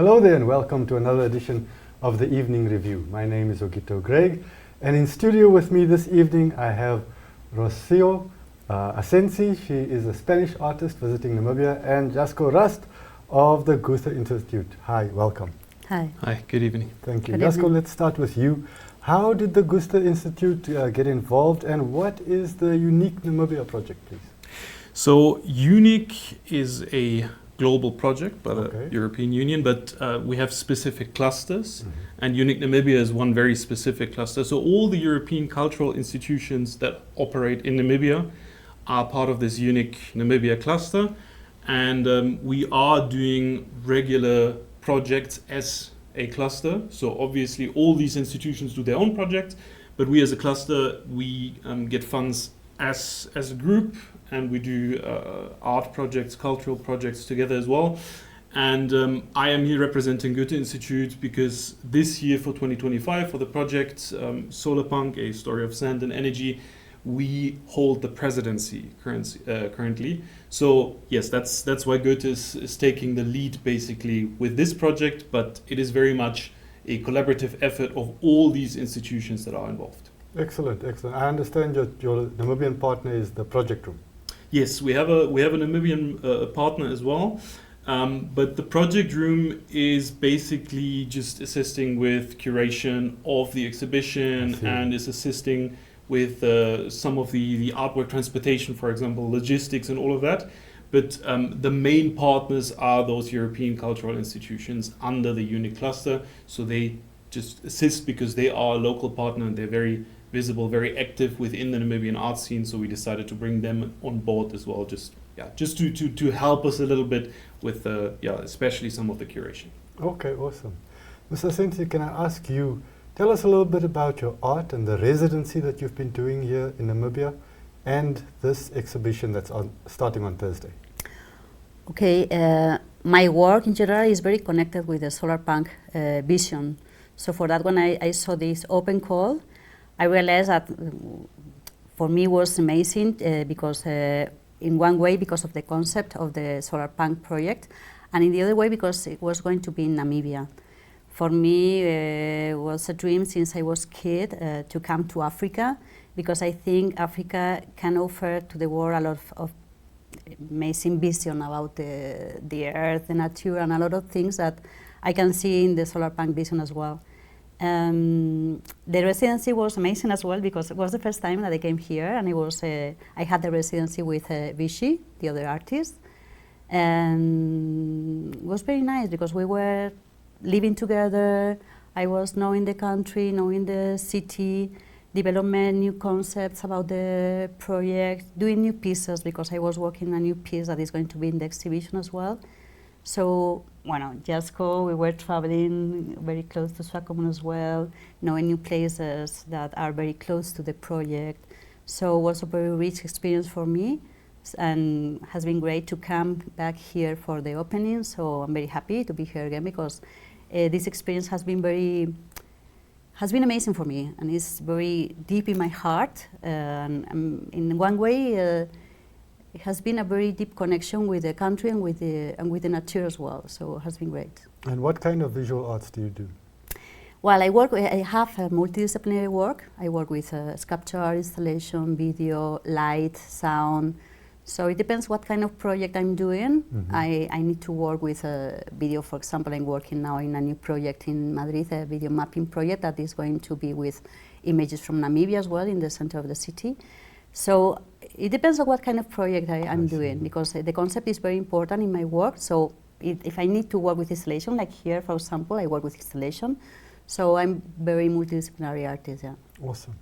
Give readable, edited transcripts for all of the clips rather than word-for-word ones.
Hello there and welcome to another edition of the Evening Review. My name is Ogito Greg, and in studio with me this evening I have Rocío Asensi. She is a Spanish artist visiting Namibia, and Jasko Rust of the Goethe-Institut. Hi, welcome. Hi. Hi, good evening. Thank you. Good Jasko, evening. let's start with you. How did the Goethe-Institut get involved, and what is the EUNIC Namibia project, please? So EUNIC is a global project by the Okay. European Union, but we have specific clusters, and EUNIC Namibia is one very specific cluster. So all the European cultural institutions that operate in Namibia are part of this EUNIC Namibia cluster, and we are doing regular projects as a cluster. So obviously all these institutions do their own projects, but we as a cluster, we get funds as a group, and we do art projects, cultural projects together as well. And I am here representing Goethe-Institut because this year for 2025, for the project Solarpunk, A Story of Sand and Energy, we hold the presidency currently. So yes, that's why Goethe is taking the lead basically with this project, but it is very much a collaborative effort of all these institutions that are involved. Excellent, excellent. I understand your Namibian partner is the project room. Yes, we have a Namibian partner as well, but the project room is basically just assisting with curation of the exhibition and is assisting with some of the artwork transportation, for example, logistics and all of that. But the main partners are those European cultural institutions under the EUNIC cluster, so they just assist because they are a local partner and they're very visible, very active within the Namibian art scene, so we decided to bring them on board as well, just to help us a little bit with especially some of the curation. Okay, awesome. Mr. Asensi, can I ask you, tell us a little bit about your art and the residency that you've been doing here in Namibia and this exhibition that's starting on Thursday. Okay, my work in general is very connected with the Solarpunk vision. So for that, when I saw this open call, I realized that for me it was amazing because in one way because of the concept of the Solarpunk project, and in the other way because it was going to be in Namibia. For me it was a dream since I was a kid to come to Africa, because I think Africa can offer to the world a lot of amazing vision about the earth, the nature, and a lot of things that I can see in the Solarpunk vision as well. The residency was amazing as well because it was the first time that I came here, and it was I had the residency with Vichy, the other artist, and it was very nice because we were living together. I was knowing the country, knowing the city, development new concepts about the project, doing new pieces because I was working on a new piece that is going to be in the exhibition as well. So, Jasko, we were traveling very close to Swakopmund as well, knowing new places that are very close to the project. So it was a very rich experience for me, and has been great to come back here for the opening. So I'm very happy to be here again because this experience has been amazing for me, and it's very deep in my heart. And in one way, it has been a very deep connection with the country and with the nature as well, so it has been great. And what kind of visual arts do you do? Well, I have a multidisciplinary work. I work with sculpture, installation, video, light, sound. So it depends what kind of project I'm doing. I need to work with video, for example. I'm working now in a new project in Madrid, a video mapping project that is going to be with images from Namibia as well in the center of the city. So it depends on what kind of project I'm doing, because the concept is very important in my work. So if I need to work with installation, like here, for example, I work with installation. So I'm very multidisciplinary artist, yeah. Awesome.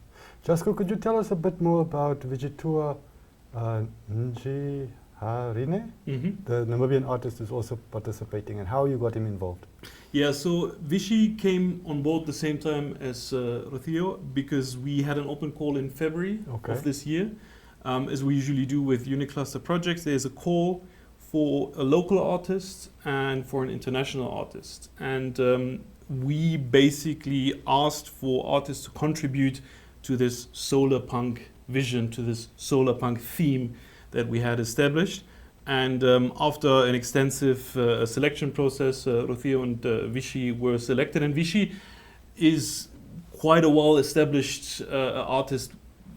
Jasko, could you tell us a bit more about Vitjitua Ndjiharine, the Namibian artist who's also participating, and how you got him involved? Yeah, so Vichy came on board the same time as Rocío because we had an open call in February of this year. As we usually do with EUNIC cluster projects, there's a call for a local artist and for an international artist. And we basically asked for artists to contribute to this Solarpunk vision, to this Solarpunk theme that we had established. And after an extensive selection process, Rocío and Vichy were selected. And Vichy is quite a well-established artist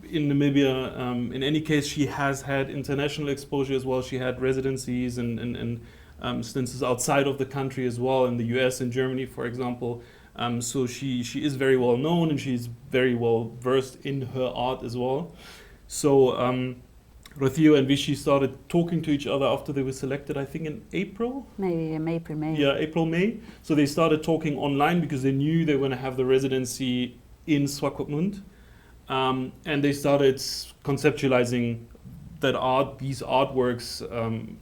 in Namibia. In any case, she has had international exposure as well. She had residencies and instances outside of the country as well, in the US and Germany, for example. So she is very well known, and she's very well versed in her art as well. So Rocío and Vichy started talking to each other after they were selected, I think in April? Maybe in April, May. Yeah, April, May. So they started talking online because they knew they were going to have the residency in Swakopmund. And they started conceptualizing these artworks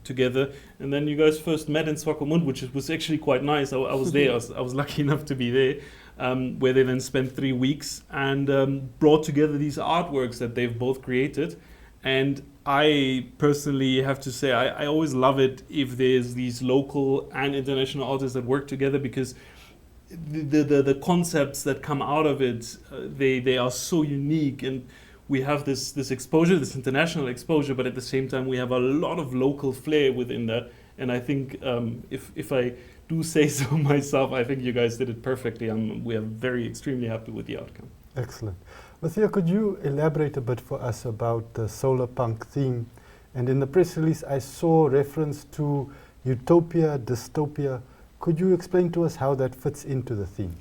together. And then you guys first met in Swakopmund, which was actually quite nice. I was there. I was lucky enough to be there, where they then spent 3 weeks and brought together these artworks that they've both created. And I personally have to say, I always love it if there's these local and international artists that work together, because the concepts that come out of it, they are so unique, and we have this exposure, this international exposure, but at the same time we have a lot of local flair within that. And I think if I do say so myself, I think you guys did it perfectly. We are extremely happy with the outcome. Excellent. Rocío, could you elaborate a bit for us about the Solarpunk theme? And in the press release, I saw reference to utopia, dystopia. Could you explain to us how that fits into the theme?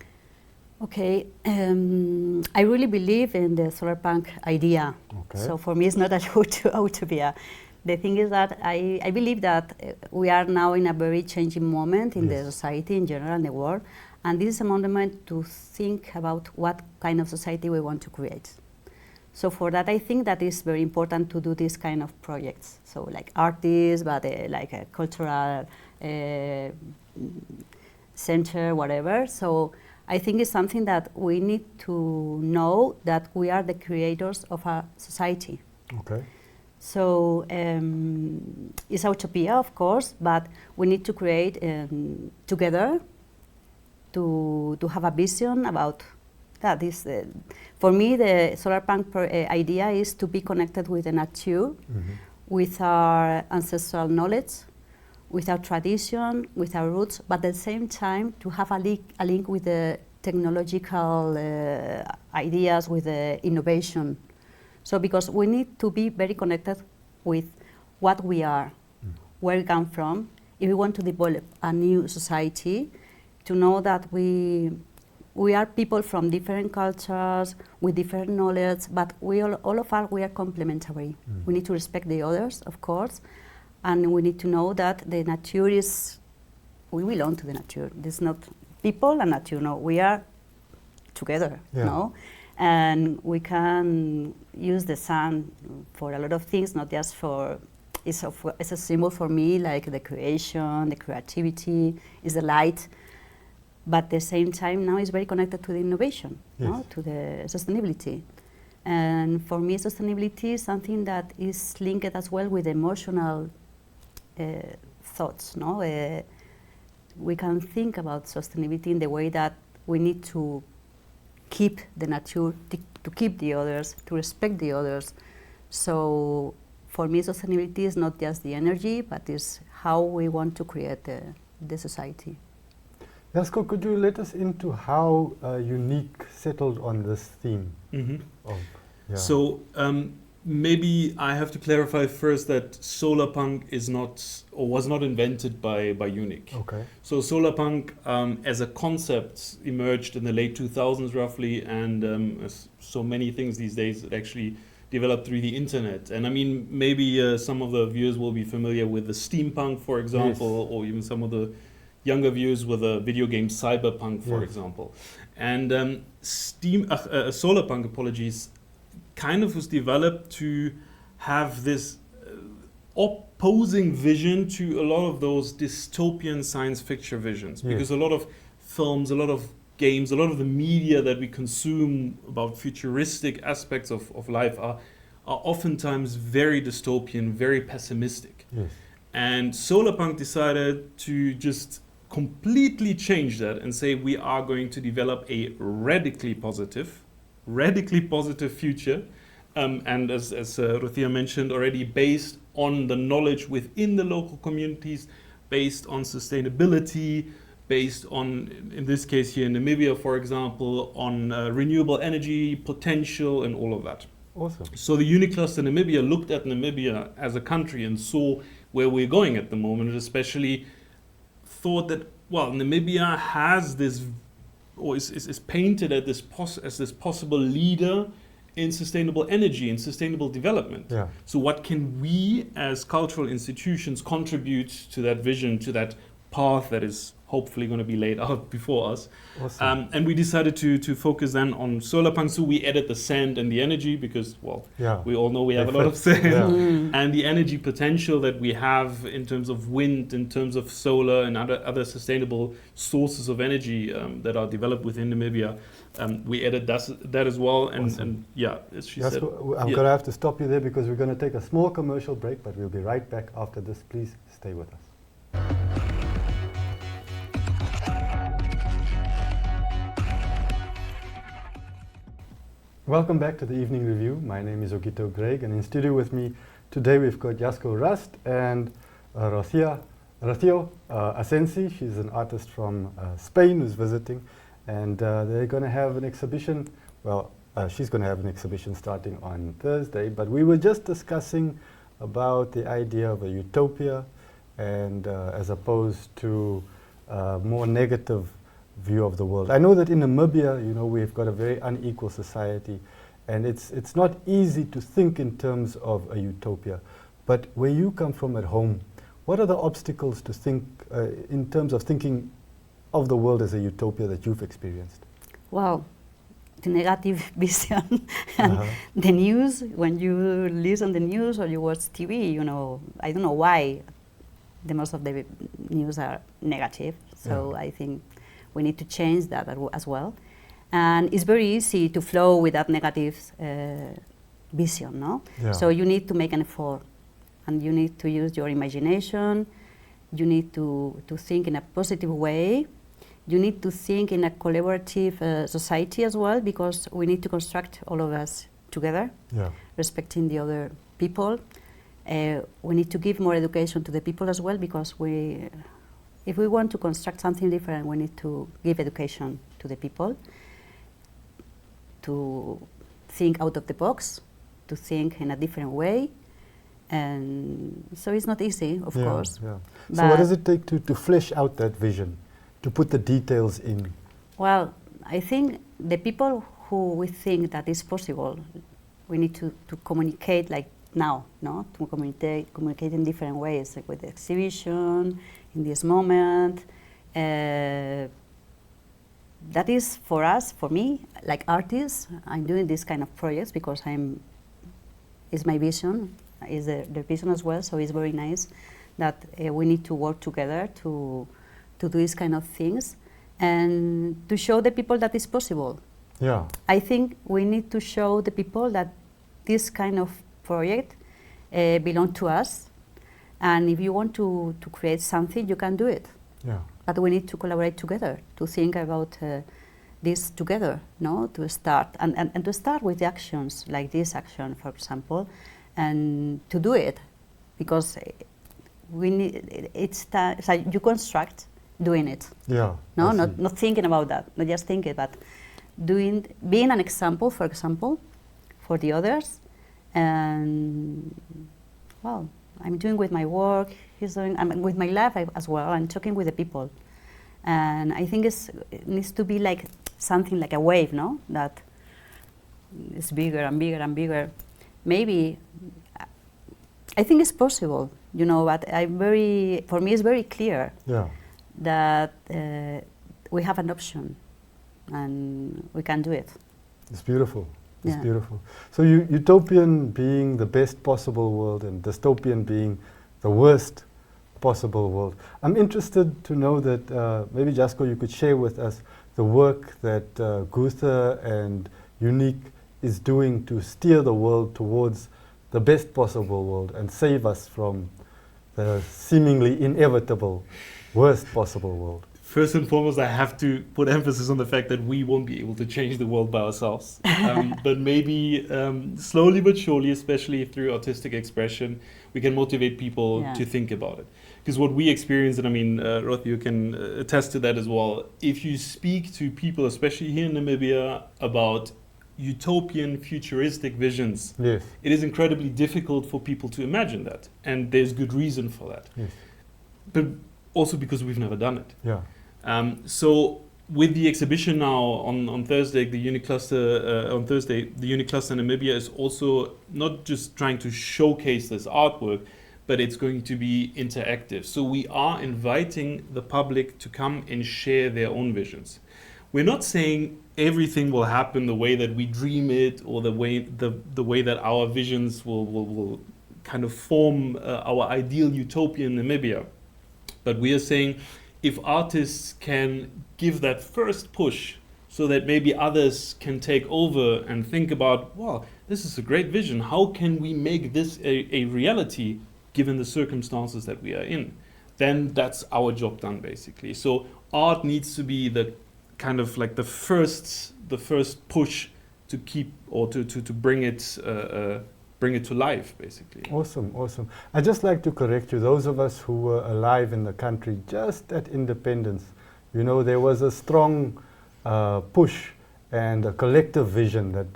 Okay, I really believe in the Solarpunk idea. Okay. So for me, it's not a utopia. The thing is that I believe that we are now in a very changing moment in the society in general, in the world. And this is a moment to think about what kind of society we want to create. So for that, I think that it's very important to do this kind of projects. So like artists, but like a cultural center, whatever. So I think it's something that we need to know that we are the creators of a society. Okay. So it's a utopia, of course, but we need to create together to have a vision about that. For me, the Solarpunk idea is to be connected with the nature, with our ancestral knowledge, with our tradition, with our roots, but at the same time to have a link with the technological ideas, with the innovation. So because we need to be very connected with what we are, where we come from, if we want to develop a new society, to know that we are people from different cultures, with different knowledge, but we all of us, we are complementary. We need to respect the others, of course, and we need to know that the nature we belong to the nature. There's not people and nature, no, we are together, no? And we can use the sun for a lot of things, not just for, it's a symbol for me, like the creation, the creativity, is the light. But at the same time, now it's very connected to the innovation, no? To the sustainability. And for me, sustainability is something that is linked as well with emotional thoughts. No? We can think about sustainability in the way that we need to keep the nature, to keep the others, to respect the others. So for me, sustainability is not just the energy, but is how we want to create the society. Jasko, could you let us into how EUNIC settled on this theme? So maybe I have to clarify first that Solarpunk is not, or was not invented by EUNIC. Okay. So Solarpunk as a concept emerged in the late 2000s roughly, and as so many things these days, it actually developed through the internet. And I mean, maybe some of the viewers will be familiar with the steampunk, for example, or even some of the younger viewers with the video game Cyberpunk, for example. And Solarpunk, apologies, kind of was developed to have this opposing vision to a lot of those dystopian science fiction visions. Because a lot of films, a lot of games, a lot of the media that we consume about futuristic aspects of life are oftentimes very dystopian, very pessimistic. And Solarpunk decided to just completely change that and say we are going to develop a radically positive future, and as Rocío mentioned already, based on the knowledge within the local communities, based on sustainability, based on, in this case here in Namibia, for example, on renewable energy potential and all of that. Awesome. So the EUNIC cluster Namibia looked at Namibia as a country and saw where we're going at the moment, and especially thought that, well, Namibia has this, or is painted as this possible leader in sustainable energy and sustainable development. Yeah. So what can we as cultural institutions contribute to that vision, to that path that is hopefully going to be laid out before us? Awesome. And we decided to focus then on Solarpunk. So we added the sand and the energy because, well, Yeah. we all know we have a They lot of fit. sand. Yeah. And the energy potential that we have in terms of wind, in terms of solar and other sustainable sources of energy that are developed within Namibia. We added that as well. And, Awesome. and yeah, as she Yes, said. I'm yeah. going to have to stop you there because we're going to take a small commercial break, but we'll be right back after this. Please stay with us. Welcome back to the Evening Review. My name is Ogito Greg, and in studio with me today we've got Jasko Rust and Rocío Asensi. She's an artist from Spain who's visiting, and they're going to have an exhibition. Well, she's going to have an exhibition starting on Thursday, but we were just discussing about the idea of a utopia, and as opposed to more negative view of the world. I know that in Namibia, you know, we've got a very unequal society, and it's not easy to think in terms of a utopia. But where you come from at home, what are the obstacles to think in terms of thinking of the world as a utopia that you've experienced? Well, the negative vision and the news, when you listen the news or you watch TV, you know, I don't know why the most of the news are negative. So I think we need to change that as well. And it's very easy to flow with that negative vision, no? Yeah. So you need to make an effort, and you need to use your imagination. You need to think in a positive way. You need to think in a collaborative society as well, because we need to construct all of us together, respecting the other people. We need to give more education to the people as well, because if we want to construct something different, we need to give education to the people, to think out of the box, to think in a different way. And so it's not easy, of course. Yeah. So what does it take to flesh out that vision, to put the details in? Well, I think the people who we think that is possible, we need to communicate like now, no? To communicate in different ways, like with the exhibition, in this moment. That is for us, for me, like artists, I'm doing this kind of projects because it's my vision, is their vision as well, so it's very nice that we need to work together to do these kind of things and to show the people that it's possible. Yeah. I think we need to show the people that this kind of project belong to us, and if you want to create something, you can do it. Yeah. But we need to collaborate together, to think about this together, no? To start, and to start with the actions, like this action, for example, and to do it, because we need, it's so you construct doing it. Yeah. No, not thinking about that, not just thinking, but being an example, for example, for the others. And well, I'm doing with my work, he's doing, with my life as well. I'm talking with the people, and I think it needs to be like something like a wave, no? That is bigger and bigger and bigger. Maybe I think it's possible, you know. But for me, it's very clear that we have an option, and we can do it. It's beautiful. It's beautiful. So utopian being the best possible world and dystopian being the worst possible world. I'm interested to know that maybe Jasko, you could share with us the work that Goethe and EUNIC is doing to steer the world towards the best possible world and save us from the seemingly inevitable worst possible world. First and foremost, I have to put emphasis on the fact that we won't be able to change the world by ourselves. But maybe slowly but surely, especially through artistic expression, we can motivate people to think about it. Because what we experience, and I mean, Rocío, you can attest to that as well, if you speak to people, especially here in Namibia, about utopian, futuristic visions, Yes. it is incredibly difficult for people to imagine that. And there's good reason for that. Yes. But also because we've never done it. Yeah. So with the exhibition now on Thursday, the EUNIC Cluster the EUNIC Cluster Namibia is also not just trying to showcase this artwork, but it's going to be interactive. So we are inviting the public to come and share their own visions. We're not saying everything will happen the way that we dream it, or the way that our visions will kind of form our ideal utopian Namibia. But we are saying, if artists can give that first push so that maybe others can take over and think about, wow, this is a great vision. How can we make this a reality given the circumstances that we are in? Then that's our job done, basically. So art needs to be the kind of like the first push to keep, or to bring it to life, basically. Awesome, awesome. I'd just like to correct you. Those of us who were alive in the country just at independence, you know, there was a strong push and a collective vision that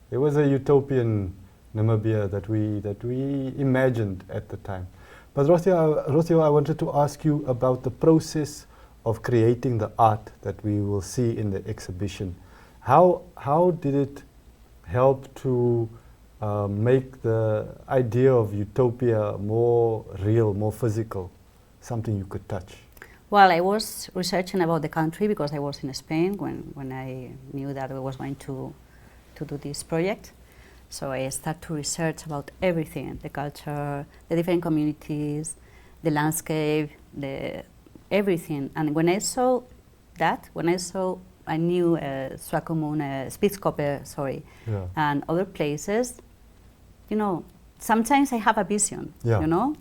there was a utopian Namibia that we imagined at the time. But Rocío, I wanted to ask you about the process of creating the art that we will see in the exhibition. How did it help to make the idea of utopia more real, more physical, something you could touch? Well, I was researching about the country because I was in Spain when I knew that I was going to do this project. So I started to research about everything, the culture, the different communities, the landscape, everything. And when I saw that, I knew Swakopmund, Spitskoppe, and other places, you know, sometimes I have a vision, you know.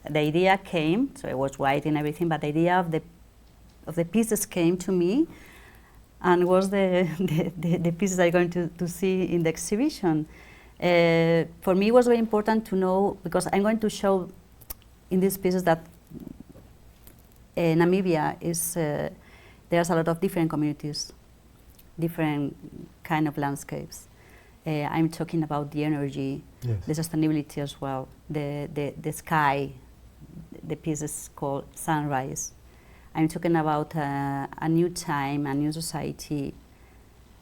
The idea came, so I was writing everything, but the idea of the pieces came to me, and was the pieces I'm going to see in the exhibition. For me, it was very important to know, because I'm going to show in these pieces that Namibia is, there's a lot of different communities, different kind of landscapes. I'm talking about the energy, the sustainability as well, the sky. The piece is called Sunrise. I'm talking about a new time, a new society.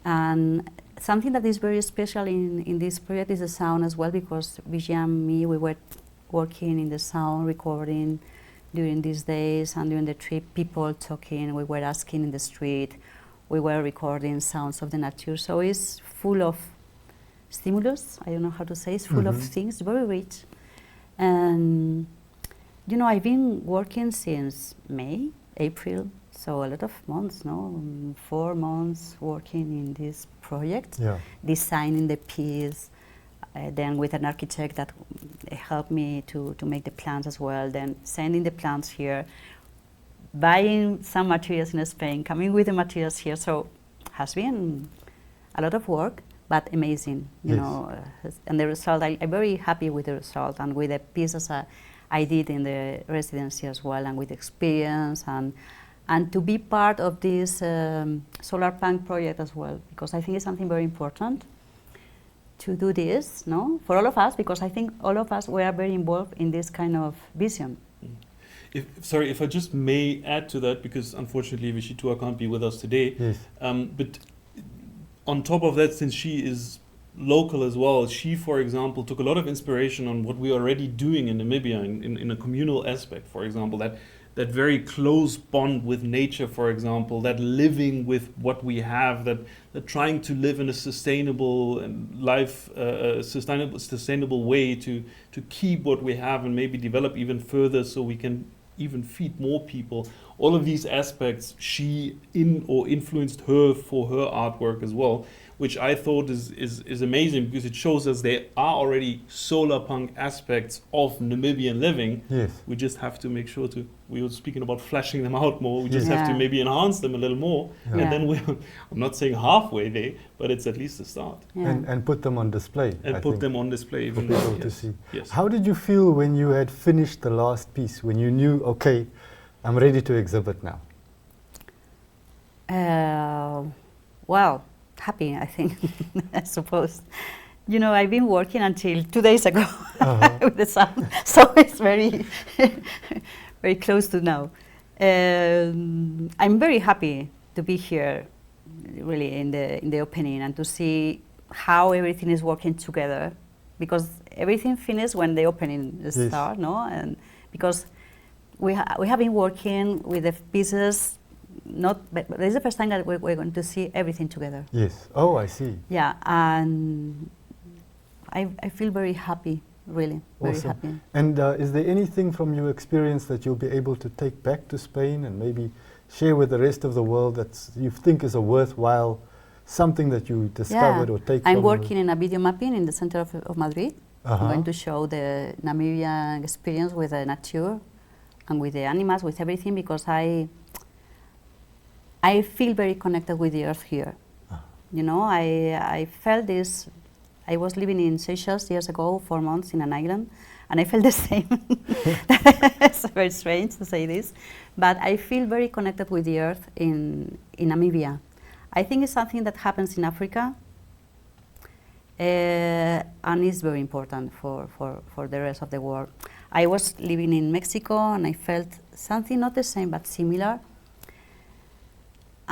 And something that is very special in this project is the sound as well, because Vijay and me, we were working in the sound recording during these days, and during the trip, people talking, we were asking in the street, we were recording sounds of the nature. So it's full of stimulus, I don't know how to say, it's full of things, very rich. And you know, I've been working since May, April, so a lot of months, 4 months working in this project, designing the piece, then with an architect that helped me to make the plans as well, then sending the plans here, buying some materials in Spain, coming with the materials here, so has been a lot of work, but amazing, you know, and the result, I'm very happy with the result and with the pieces I did in the residency as well, and with experience, and to be part of this Solarpunk project as well, because I think it's something very important to do this, for all of us, because I think all of us, we are very involved in this kind of vision. If I just may add to that, because unfortunately Vitjitua can't be with us today, but on top of that, since she is local as well, she, for example, took a lot of inspiration on what we are already doing in Namibia in a communal aspect, for example, that very close bond with nature, for example, that living with what we have, that trying to live in a sustainable sustainable way to keep what we have and maybe develop even further so we can even feed more people. all of these aspects she influenced her for her artwork as well, which I thought is amazing, because it shows us there are already Solarpunk aspects of Namibian living. Yes. We just have to make sure to, we were speaking about fleshing them out more, we just have to maybe enhance them a little more, Yeah. and then we're, I'm not saying halfway there, but it's at least a start. And put them on display. And I put think, them on display for even people more. to see. Yes. How did you feel when you had finished the last piece, when you knew, okay, I'm ready to exhibit now? Well, happy, I think, I suppose. You know, I've been working until 2 days ago with the sound, so it's very, very close to now. I'm very happy to be here, really, in the opening, and to see how everything is working together, because everything finished when the opening started, no? And because we have been working with the pieces. But this is the first time that we're going to see everything together. Yes. Oh, I see. Yeah, and I feel very happy, really, very happy. And is there anything from your experience that you'll be able to take back to Spain and maybe share with the rest of the world that you think is a worthwhile, something that you discovered or take from? I'm working in a video mapping in the center of Madrid. I'm going to show the Namibian experience with the nature and with the animals, with everything, because I feel very connected with the earth here. You know, I felt this. I was living in Seychelles years ago, 4 months in an island, and I felt the same. It's very strange to say this, but I feel very connected with the earth in Namibia. I think it's something that happens in Africa, and is very important for the rest of the world. I was living in Mexico, and I felt something not the same, but similar.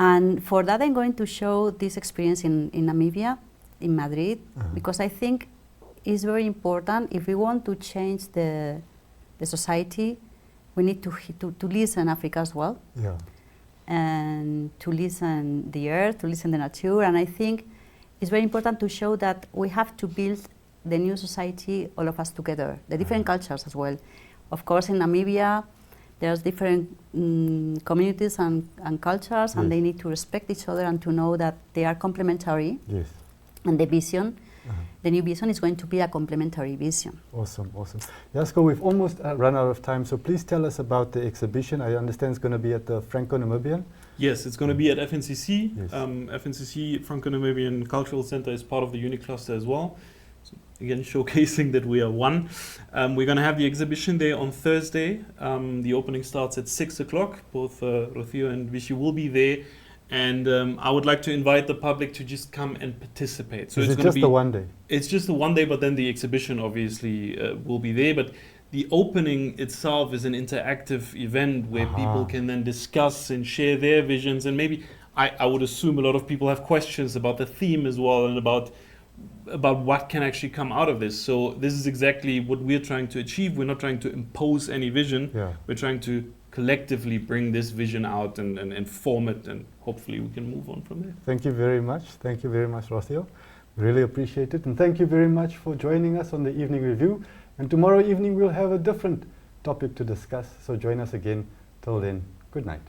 And for that, I'm going to show this experience in Namibia, in Madrid, because I think it's very important. If we want to change the society, we need to listen Africa as well, and to listen the earth, to listen the nature. And I think it's very important to show that we have to build the new society, all of us together, the different cultures as well. Of course, in Namibia, there's different communities and cultures, and they need to respect each other and to know that they are complementary. Yes. And the vision, the new vision is going to be a complementary vision. Awesome, awesome. Jasko, we've almost run out of time, so please tell us about the exhibition. I understand it's going to be at the Franco Namibian. Yes, it's going to be at FNCC. Yes. FNCC, Franco Namibian Cultural Center, is part of the EUNIC cluster as well. So again, showcasing that we are one. We're going to have the exhibition there on Thursday. The opening starts at 6 o'clock. Both Rocío and Vichy will be there. And I would like to invite the public to just come and participate. So Is it's it just the one day? It's just the one day, but then the exhibition obviously will be there. But the opening itself is an interactive event where people can then discuss and share their visions. And maybe I would assume a lot of people have questions about the theme as well, and about what can actually come out of this. So this is exactly what we're trying to achieve. We're not trying to impose any vision. We're trying to collectively bring this vision out and form it, and hopefully we can move on from there. Thank you very much. Thank you very much, Rocío. Really appreciate it. And thank you very much for joining us on the Evening Review. And tomorrow evening we'll have a different topic to discuss. So join us again. Till then, good night.